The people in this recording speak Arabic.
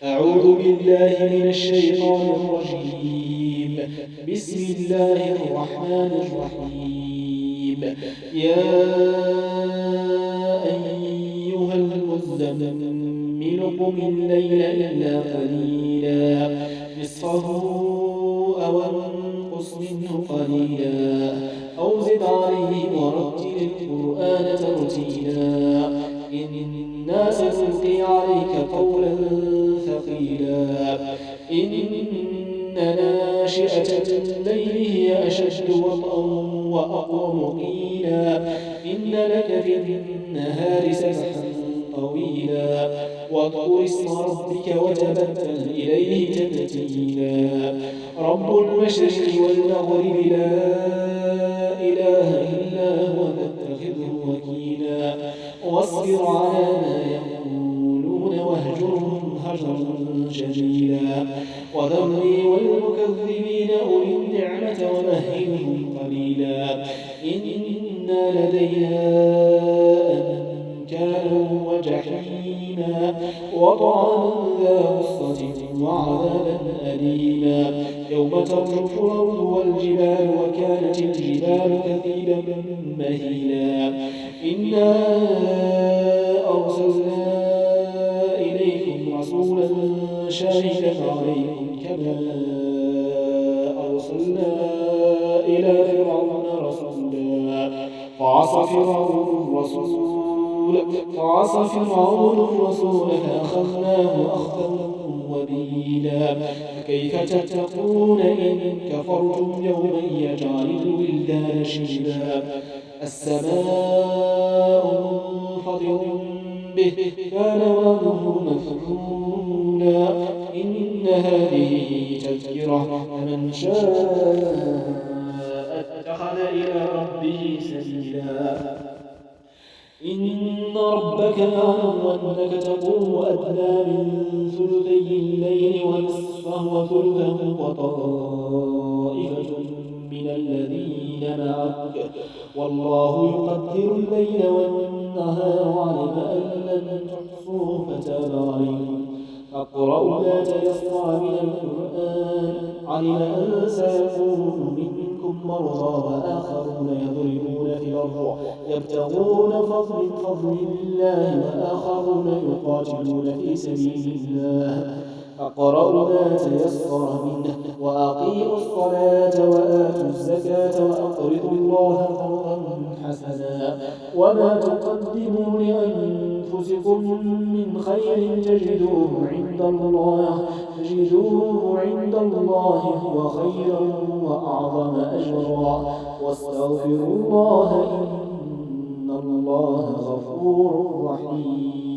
أعوذ بالله من الشيطان الرجيم. بسم الله الرحمن الرحيم. يا أيها المزمل قم الليل إلا قليلا نصفه أو انقص منه قليلا أو زد عليه ورتل القرآن ترتيلا إنا سنلقي عليك قولا ثقيلا إن ناشئة الليل هي أشد وطئا وأقوم قيلا إن لك في النهار سبحا طويلا واذكر اسم ربك وتبتل إليه تبتيلا رب المشرق والمغرب لا إله إلا هو فاتخذه وكيلا واصبر على ما يقولون واهجرهم هجرا جميلا وذرني والمكذبين أولي النعمة ومهلهم قليلا إنا لدينا أنكالا وجحيما وطعاما ذا غصة وعذابا أليما يوم ترجف الأرض والجبال وكانت الجبال كثيبا مهيلا إنا أرسلنا إليكم رسولا شاهدا عليكم كما أرسلنا إلى فرعون رسولا فعصى فرعون الرسول فأخذناه أخذا وبيلا كيف تتقون إن كفرتم يوما يجعل الولدان شيبا السماء منفطر به كان وعده مفعولا إن هذه تذكرة فمن شاء اتخذ إلى ربه سبيلا إن ربك يعلم أنك تقوم أدنى من ثلثي الليل ونصفه وثلثه وطائفة من الذين معك والله يقدر الليل والنهار علم أن لن تحصوه فتاب عليكم فاقرؤوا ما تيسر من القرآن علم أن سيكون منكم مرضى وآخرون يضربون في الأرض يبتغون فضل الله وآخرون يقاتلون في سبيل الله فاقرؤوا ما تيسر منه وأقيموا الصلاة وآتوا الزكاة وأقرضوا الله قرضا حسنا وما تقدموا لأنفسكم من خير تجدوه عند الله هو خيرا وأعظم أجرا واستغفروا الله إن الله غفور رحيم